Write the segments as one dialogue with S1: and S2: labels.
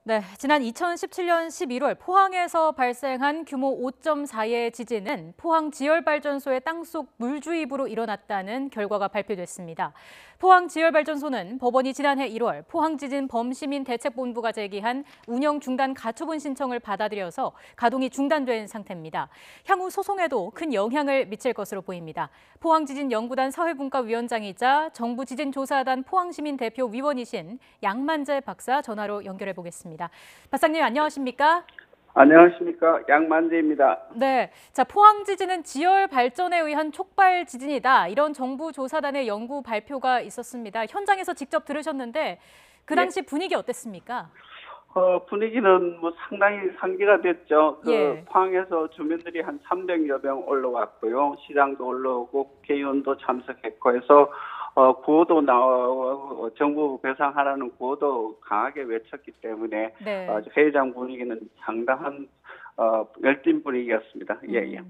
S1: 네, 지난 2017년 11월 포항에서 발생한 규모 5.4의 지진은 포항 지열발전소의 땅속 물주입으로 일어났다는 결과가 발표됐습니다. 포항 지열발전소는 법원이 지난해 1월 포항지진 범시민 대책본부가 제기한 운영 중단 가처분 신청을 받아들여서 가동이 중단된 상태입니다. 향후 소송에도 큰 영향을 미칠 것으로 보입니다. 포항지진연구단 사회분과위원장이자 정부지진조사단 포항시민 대표 위원이신 양만재 박사 전화로 연결해 보겠습니다. 박사님 안녕하십니까?
S2: 안녕하십니까. 양만재입니다.
S1: 네, 자 포항 지진은 지열 발전에 의한 촉발 지진이다. 이런 정부 조사단의 연구 발표가 있었습니다. 현장에서 직접 들으셨는데 그 당시 분위기 어땠습니까?
S2: 분위기는 뭐 상당히 상기가 됐죠.
S1: 예.
S2: 포항에서 주민들이 한 300여 명 올라왔고요. 시장도 올라오고 국회의원도 참석했고 해서 구호도 나오고 정부 배상하라는 구호도 강하게 외쳤기 때문에
S1: 네.
S2: 회의장 분위기는 상당한 열띤 분위기였습니다. 예.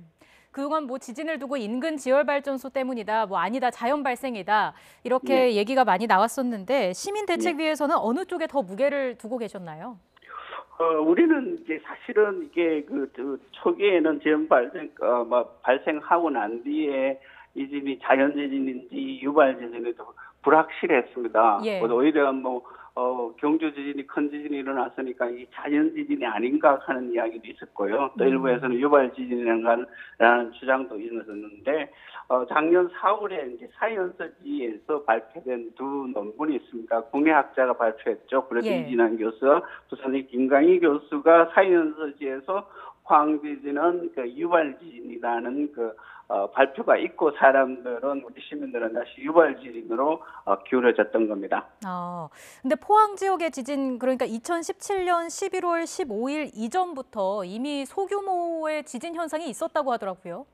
S1: 그동안 뭐 지진을 두고 인근 지열발전소 때문이다, 뭐 아니다, 자연 발생이다 이렇게 얘기가 많이 나왔었는데 시민대책위에서는 어느 쪽에 더 무게를 두고 계셨나요?
S2: 우리는 이제 사실은 이게 초기에는 지연 발생하고 난 뒤에 이 지진이 자연 지진인지 유발 지진인지 불확실했습니다.
S1: 예.
S2: 오히려 경주 지진이 큰 지진이 일어났으니까 이 자연 지진이 아닌가 하는 이야기도 있었고요. 또 일부에서는 유발 지진이라는 주장도 있었는데 작년 4월에 이제 사이언스지에서 발표된 두 논문이 있습니다. 국내 학자가 발표했죠. 그래서
S1: 예.
S2: 이진환 교수, 부산의 김강희 교수가 사이언스지에서 포항 지진은 유발 지진이라는 발표가 있고 사람들은 우리 시민들은 다시 유발 지진으로 기울어졌던 겁니다.
S1: 근데 포항 지역의 지진 그러니까 2017년 11월 15일 이전부터 이미 소규모의 지진 현상이 있었다고 하더라고요.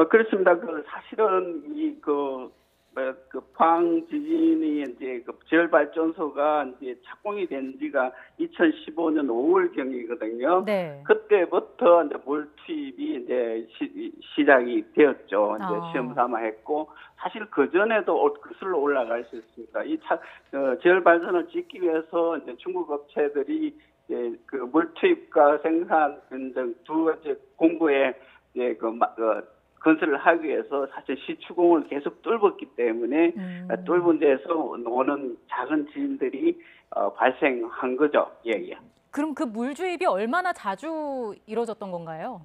S2: 그렇습니다. 사실은 포항 지진이 이제 지열 발전소가 이제 착공이 된 지가 2015년 5월 경이거든요.
S1: 네.
S2: 그때부터 이제 물 투입이 이제 시작이 되었죠. 이제 시험 삼아 했고 사실 그 전에도 거슬러 올라갈 수 있습니다. 지열 발전을 짓기 위해서 이제 중국 업체들이 이제 물 투입과 생산 등 두 가지 공구에 이제 건설을 하기 위해서 사실 시추공을 계속 뚫었기 때문에 뚫은 데서 오는 작은 지진들이 발생한 거죠. 예.
S1: 그럼 그 물주입이 얼마나 자주 이루어졌던 건가요?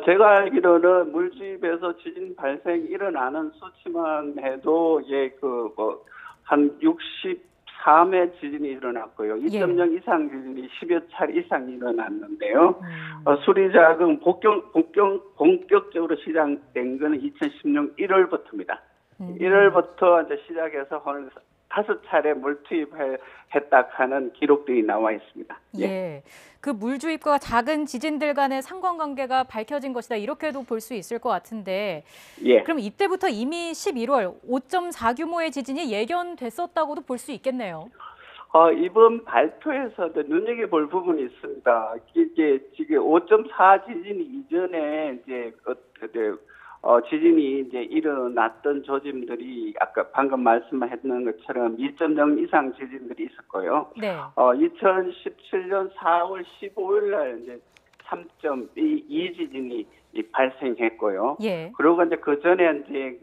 S2: 제가 알기로는 물주입에서 지진 발생 일어나는 수치만 해도 한 63회 지진이 일어났고요. 2.0 이상 지진이 10여 차례 이상 일어났는데요. 수리자금 본격적으로 시작된 거는 2016년 1월부터입니다. 1월부터 이제 시작해서 오늘 5차례 물 투입했다 하는 기록들이 나와 있습니다.
S1: 예. 그 물주입과 작은 지진들 간의 상관관계가 밝혀진 것이다. 이렇게도 볼 수 있을 것 같은데.
S2: 예.
S1: 그럼 이때부터 이미 11월 5.4 규모의 지진이 예견됐었다고도 볼 수 있겠네요.
S2: 이번 발표에서도 눈여겨볼 부분이 있습니다. 이게 지금 5.4 지진 이전에 이제 지진이 이제 일어났던 조짐들이 아까 방금 말씀하셨는 것처럼 2.0 이상 지진들이 있었고요.
S1: 네.
S2: 2017년 4월 15일 날 이제 3.2 지진이 발생했고요.
S1: 예.
S2: 그리고 이제 그 전에 이제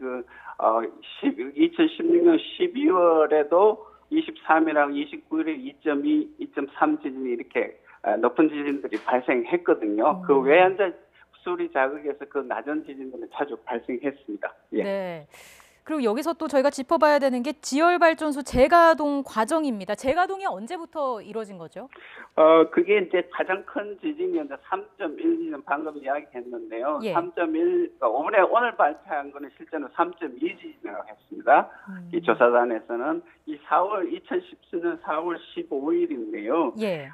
S2: 2016년 12월에도 23일하고 29일에 2.2, 2.3 지진이 이렇게 높은 지진들이 발생했거든요. 그 외에 이제 수리 자극에서 그 낮은 지진들은 자주 발생했습니다. 예.
S1: 네. 그리고 여기서 또 저희가 짚어봐야 되는 게 지열발전소 재가동 과정입니다. 재가동이 언제부터 이루어진 거죠?
S2: 그게 이제 가장 큰 지진이었는데 3.1 지진 방금 이야기했는데요.
S1: 예.
S2: 3.1, 오늘 발표한 거는 실제는 3.2 지진이라고 했습니다. 이 조사단에서는 2017년 4월 15일인데요.
S1: 예.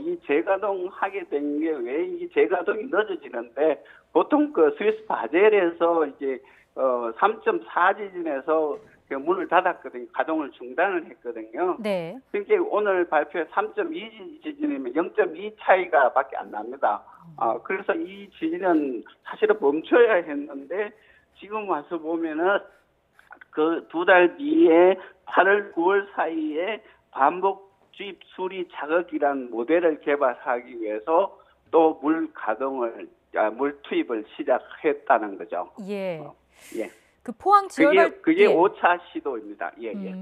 S2: 이 재가동 하게 된 게 왜 이 재가동이 늦어지는데 보통 스위스 바젤에서 이제 3.4 지진에서 문을 닫았거든요. 가동을 중단을 했거든요.
S1: 네.
S2: 그러니까 오늘 발표에 3.2 지진이면 0.2 차이가 밖에 안 납니다. 그래서 이 지진은 사실은 멈춰야 했는데 지금 와서 보면은 그 2달 뒤에 8월, 9월 사이에 반복 주입 수리 자극이란 모델을 개발하기 위해서 또 물 투입을 시작했다는 거죠.
S1: 예.
S2: 예.
S1: 그 포항 지열발
S2: 그게
S1: 예.
S2: 5차 시도입니다. 예, 예.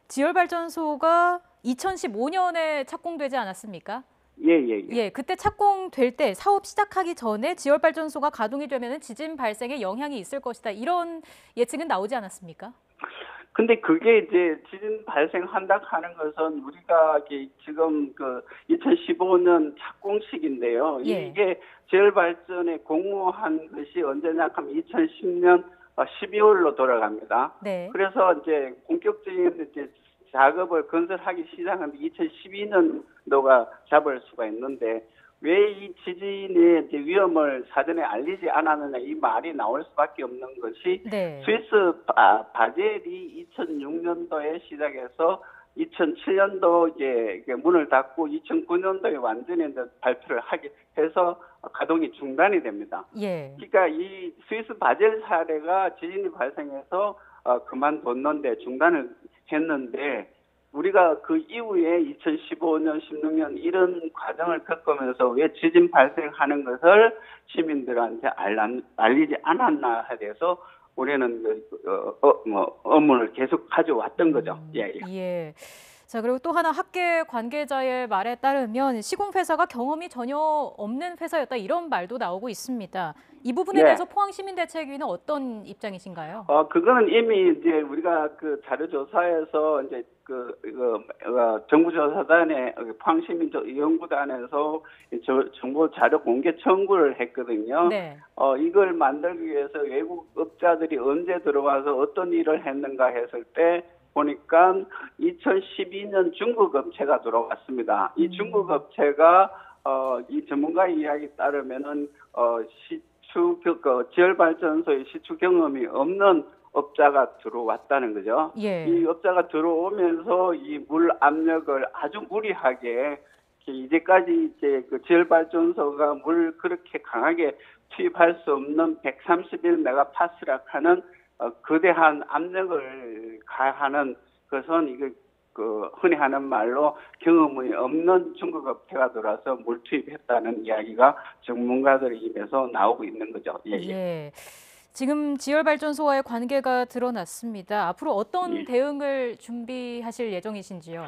S1: 지열발전소가 2015년에 착공되지 않았습니까?
S2: 예, 예, 예.
S1: 예, 그때 착공될 때 사업 시작하기 전에 지열발전소가 가동이 되면 지진 발생에 영향이 있을 것이다. 이런 예측은 나오지 않았습니까?
S2: 근데 그게 이제 지진 발생한다 하는 것은 우리가 지금 2015년 착공식인데요.
S1: 예.
S2: 이게 지열발전에 공모한 것이 언제냐 하면 2010년 12월로 돌아갑니다.
S1: 네.
S2: 그래서 이제 본격적인 이제 작업을 건설하기 시작한 2012년도가 잡을 수가 있는데 왜 이 지진의 이제 위험을 사전에 알리지 않았느냐 이 말이 나올 수밖에 없는 것이
S1: 네.
S2: 스위스 바젤이 2006년도에 시작해서 2007년도 이제 문을 닫고 2009년도에 완전히 이제 발표를 하게 해서 가동이 중단이 됩니다.
S1: 예.
S2: 그러니까 이 스위스 바젤 사례가 지진이 발생해서 그만뒀는데 중단을 했는데 우리가 그 이후에 2015년, 16년 이런 과정을 겪으면서 왜 지진 발생하는 것을 시민들한테 알리지 않았나 해서 우리는 업무를 계속 가져왔던 거죠. 예, 예.
S1: 예. 자, 그리고 또 하나 학계 관계자의 말에 따르면 시공회사가 경험이 전혀 없는 회사였다 이런 말도 나오고 있습니다. 이 부분에
S2: 예.
S1: 대해서 포항시민대책위는 어떤 입장이신가요?
S2: 그거는 이미 이제 우리가 그 자료조사에서 이제 정부조사단의 포항시민연구단에서 정보 자료 공개 청구를 했거든요.
S1: 네.
S2: 이걸 만들기 위해서 외국 업자들이 언제 들어와서 어떤 일을 했는가 했을 때 보니까 2012년 중국 업체가 들어왔습니다. 이 중국 업체가 이 전문가의 이야기에 따르면은 지열발전소의 시추 경험이 없는 업자가 들어왔다는 거죠.
S1: 예.
S2: 이 업자가 들어오면서 이 물 압력을 아주 무리하게 이제까지 이제 그 지열발전소가 물 그렇게 강하게 투입할 수 없는 131메가파스락 하는 거대한 압력을 가하는 것은 이게 흔히 하는 말로 경험이 없는 중국 업체가 들어와서 물 투입했다는 이야기가 전문가들의 입에서 나오고 있는 거죠. 예, 예.
S1: 예. 지금 지열발전소와의 관계가 드러났습니다. 앞으로 어떤 대응을 준비하실 예정이신지요?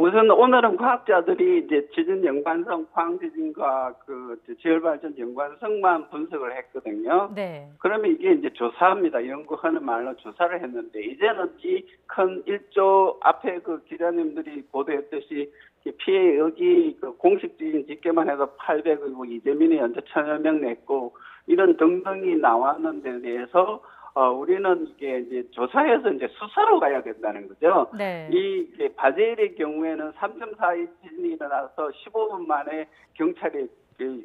S2: 우선 오늘은 과학자들이 이제 지진 연관성, 포항지진과 그 지열발전 연관성만 분석을 했거든요.
S1: 네.
S2: 그러면 이게 이제 조사입니다. 연구하는 말로 조사를 했는데 이제는 이 큰 1조 앞에 그 기자님들이 보도했듯이 피해 여기 공식 지진 집계만 해도 800이고 이재민이 현재 1000여 명 냈고 이런 등등이 나왔는 데 대해서 우리는 이게 이제 조사해서 이제 수사로 가야 된다는 거죠.
S1: 네.
S2: 이 바젤의 경우에는 3.42 지진이 일어나서 15분 만에 경찰이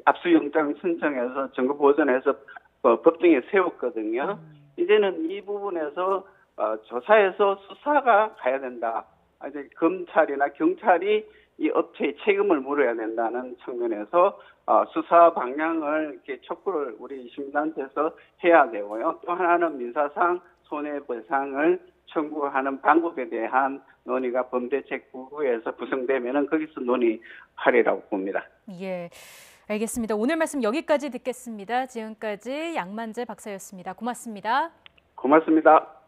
S2: 압수영장 신청해서 증거 보존해서 법정에 세웠거든요. 이제는 이 부분에서 조사해서 수사가 가야 된다. 이제 검찰이나 경찰이 이 업체의 책임을 물어야 된다는 측면에서 수사 방향을 이렇게 촉구를 우리 시민단체에서 해야 되고요. 또 하나는 민사상 손해배상을 청구하는 방법에 대한 논의가 범대책부에서 구성되면은 거기서 논의하리라고 봅니다.
S1: 예, 알겠습니다. 오늘 말씀 여기까지 듣겠습니다. 지금까지 양만재 박사였습니다. 고맙습니다.
S2: 고맙습니다.